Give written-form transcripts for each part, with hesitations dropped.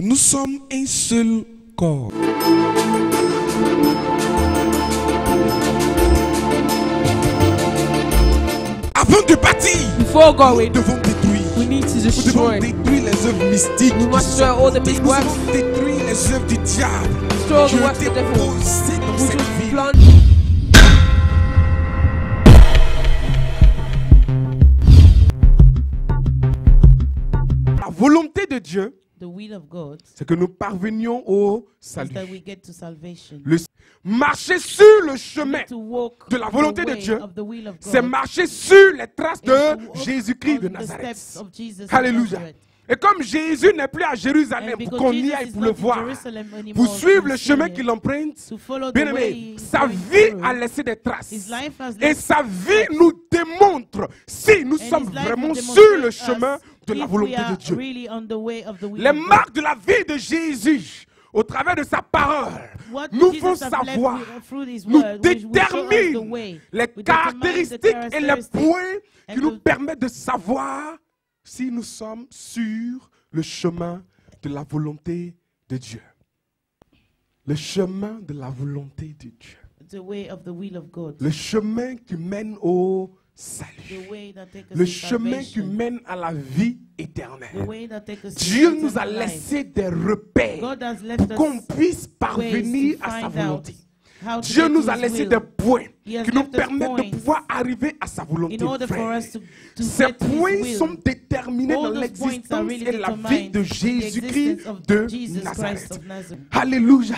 Nous sommes un seul corps. Avant de bâtir, Before nous going, devons détruire. we need to Nous devons destroy. détruire les œuvres mystiques. We must destroy all the big Nous works. devons détruire les œuvres du diable. Destroy all the Dieu works of t'est the devil. posé dans Who cette just vie. plunged. La volonté de Dieu, The will of God c'est que nous parvenions au is salut. that we get to salvation. Marcher sur le chemin To walk de la the volonté de way Dieu, of the will of c'est God marcher sur les traces is to de walk Jésus-Christ on de the Nazareth. steps of Jesus of Alléluia. Nazareth. Et comme Jésus n'est plus à Jérusalem And pour because qu'on y Jesus aille is pour le not in voir, Jerusalem anymore pour suivre to le see chemin him, qu'il emprunte, to follow the bien way aimé, he's sa going vie through, a laissé des traces. his life has Et left sa vie nous démontre si nous and sommes his life vraiment will sur demonstrate le us chemin de la if volonté we are de Dieu. really on the way of the will Les of God. marques de la vie de Jésus, au travers de sa parole, What nous Jesus font has left savoir, through his nous word, which will show us the détermine way. les We determine the caractéristiques et les characteristics points qui and nous the- permettent de savoir si nous sommes sur le chemin de la volonté de Dieu. Le chemin de la volonté de Dieu. The way of the will of God. Le chemin qui mène au The salut. way that takes us Le to chemin qui salvation. mène à la vie The éternelle. way that takes us to Dieu nous a eternal life. laissé des repères God has left pour qu'on us puisse ways parvenir to à sa find volonté. out how to Dieu get nous to a his laissé will. des points He has qui nous left us permettent de points pouvoir arriver à sa volonté. in order for frère. us to Ces get to his points will. sont déterminés All dans those points are l'existence really et la vie determined de in the Jésus-Christ existence of de Jesus Christ Nazareth. of Nazareth. Alléluia.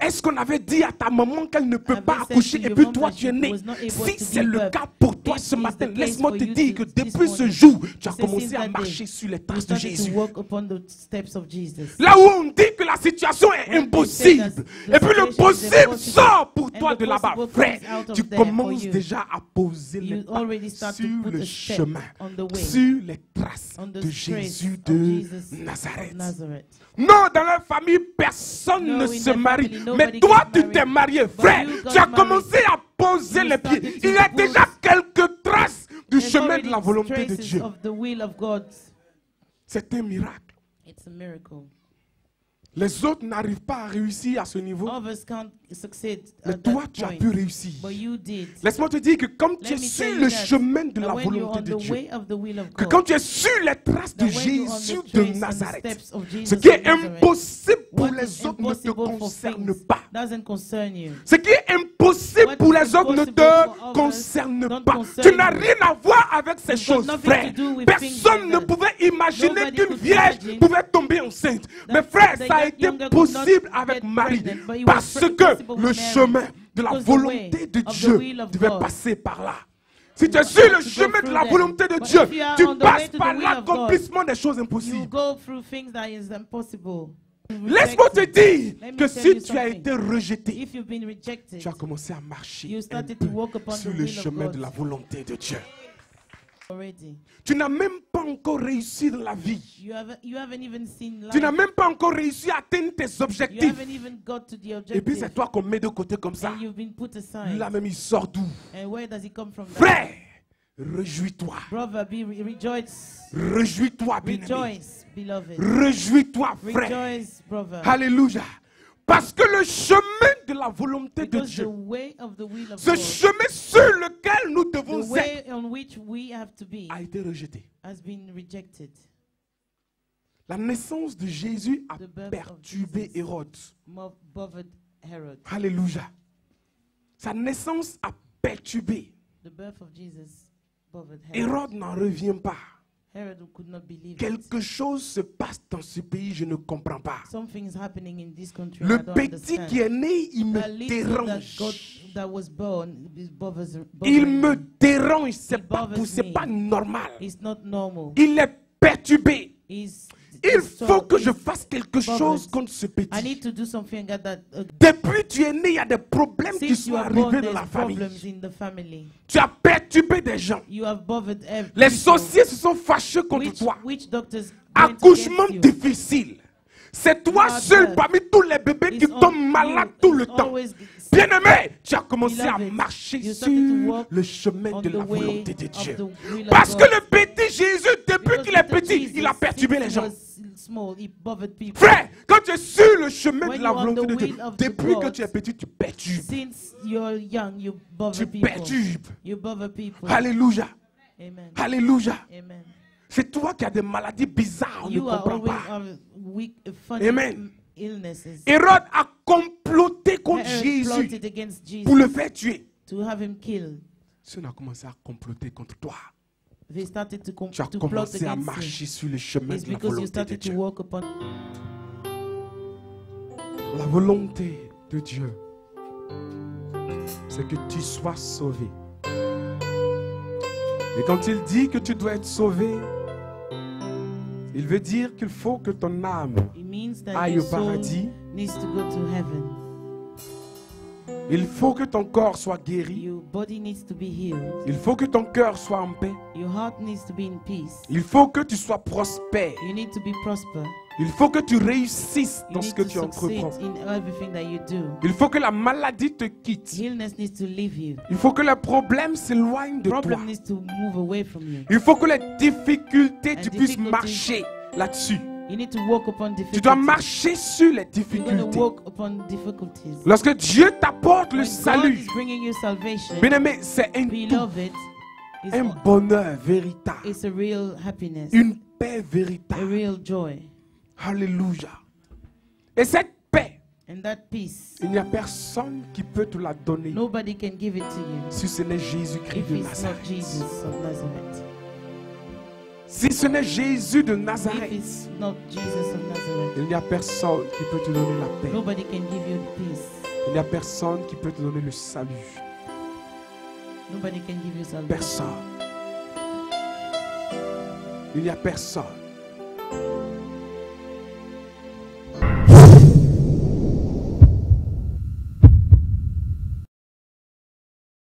Est-ce qu'on avait dit à ta maman qu'elle ne peut Have pas you said accoucher to et your puis mom toi that tu es she né? was not able Si to c'est give le birth, cas pour toi if ce it's matin, the case laisse-moi for te you dire to- que this depuis ce morning, jour, tu as say commencé since à that marcher day, sur les you traces de started to Jésus. walk upon the steps of Jesus. Là où on dit que la situation est When they say impossible, that the et puis le situation is possible impossible, sort pour and toi the de là-bas, possible frère, comes out of tu there for commences you. déjà à poser les You pas already start to sur put le a step chemin, on the way, sur les traces on the de trace Jésus of de Jesus Nazareth. of Nazareth. Non, dans la famille, personne No, ne in se the marie. family, Mais nobody toi, gets tu t'es married. marié, But frère. you got Tu as married. commencé à poser You les pieds. started to Il y a put- déjà quelques traces du There's chemin already de la volonté de traces Dieu. of the will of God. C'est un miracle. It's a miracle. Les autres n'arrivent pas à réussir à ce niveau. Others can't succeed Mais at toi, that tu as point, pu réussir. but you did. Laisse-moi te dire que comme tu Let es me sur tell le you that, chemin de la that when you're volonté on de the Dieu, way of the will of que God, quand tu es sur les traces de that when you're on the Jésus de trace, on the Nazareth, steps of Jesus ce qui est of Nazareth, impossible pour what les is autres ne te impossible for concerne things pas. doesn't concern you. Ce qui est impossible What pour is les autres ne impossible te for others concerne don't pas. concern Tu n'as you. rien à voir avec ces You've got choses, nothing frère. to do with things Personne like ne that. pouvait imaginer Nobody qu'une could vierge imagine pouvait tomber enceinte. Mais frère, that ça a that été young girl could not possible avec get Marie. pregnant, but it Parce was que possible le with Mary. chemin de la Because the volonté way de of the Dieu will of devait God. passer par là. Si tu es sur le to go chemin de through la them. volonté de But Dieu, if you are tu on the passes way to par the will of God, l'accomplissement des choses You impossibles. go through things that is impossible. Laisse-moi te dire Let me que tell si you tu as something. été rejeté, If you've been rejected, tu as commencé à marcher you un started peu to walk upon sur the le will of chemin God. de la volonté de Dieu. already, Tu n'as même pas encore réussi dans la vie. you haven't even seen life. Tu n'as même pas encore réussi à atteindre tes You objectifs. haven't even got to the Et puis objective. c'est toi qu'on met de côté comme ça. And you've been put aside. Là même il sort d'où? And where does it come from? Frère, réjouis-toi. Brother, rejoice. Réjouis-toi, bien-aimé. Rejoice, beloved. Réjouis-toi, frère. Rejoice, brother. Alléluia. Parce que le chemin de la volonté de Because the Dieu, way of the will of ce God, chemin sur lequel nous the devons être, way on which we have to be, a été rejeté. has been rejected. La naissance de Jésus a The birth of perturbé Jesus. Hérode. Bothered Herod. Alléluia. Sa naissance a perturbé. The birth of Jesus bothered Herod. Hérode n'en revient pas. Herod could not believe it. Quelque chose se passe dans ce pays, je ne comprends pas. Something is happening in this country. Le I don't petit understand. qui est né, il The me little dérange. that was born is bothers Il me. me dérange, c'est It pas, bothers c'est me. pas normal. It's not normal. Il est perturbé. It's Il faut que je it's- fasse quelque chose contre ce I petit. need to do something at that. Depuis tu es né, il y a des problèmes qui Since sont you are born, arrivés dans la there's famille. problems in the family. Tu as perturbé des gens. You have bothered Les people. sorciers se sont fâchés contre toi. Which doctors Accouchement went against you? difficile. C'est toi Father, seul parmi tous les bébés qui It's tombent all malades you. tout le It's temps. always sick Bien-aimé, tu as commencé à Beloved, marcher you sur started to walk le chemin on de the la way volonté de of Dieu. the will of Parce que God. le petit Jésus, depuis Because qu'il est little petit, Jesus, il a perturbé since les he gens. was small, he bothered people. Frère, quand tu es sur le chemin When de la you're on volonté the de Dieu, will of the depuis que God, tu es petit, tu perturbes. Since you're young, you bother Tu people. perturbes. You bother people. Alléluia. Amen. Alléluia. Amen. C'est toi qui as des maladies bizarres, on ne You are comprend always pas. on weak, funny Amen. illnesses. Hérode a comploté contre Herod Jésus plotted against Jesus pour le faire tuer. to have him killed. Si on a commencé à comploter contre toi, They started to tu as plot commencé à against marcher him. sur le chemin It's de la because you volonté de started to Dieu. walk upon. La volonté de Dieu, c'est que tu sois sauvé. Et quand il dit que tu dois être sauvé, il veut dire qu'il faut que ton âme It means that aille your au soul paradis. needs to go to heaven. Il faut que ton corps soit guéri. Your body needs to be healed. Il faut que ton cœur soit en paix. Your heart needs to be in peace. Il faut que tu sois prospère. You need to be prosper. Il faut que tu réussisses You dans ce need que to tu succeed entreprends. in everything that you do. Il faut que la maladie te quitte. Illness needs to leave you. Il faut que les problèmes s'éloignent de toi. Problem needs to move away from you. Il faut que les difficultés, And tu puisses difficulties- marcher là-dessus. You need to walk upon Tu dois difficulties. marcher sur les You're going to difficultés. walk upon difficulties. Lorsque Dieu t'apporte le When God salut, is bringing you salvation, bien-aimé, c'est un tout, beloved, un bonheur véritable, it's a real happiness, une paix a véritable. real joy. Alléluia. Et cette paix, And that peace, il n'y a personne qui peut te la donner nobody can give it to you si ce n'est Jésus-Christ if de it's not Nazareth. Jesus of Nazareth. Si ce n'est Jésus de If Nazareth, it's not Jesus of Nazareth, il n'y a personne qui peut te donner la paix. nobody can give you peace. Il n'y a personne qui peut te donner le salut. Nobody can give you salvation. Personne. Il n'y a personne.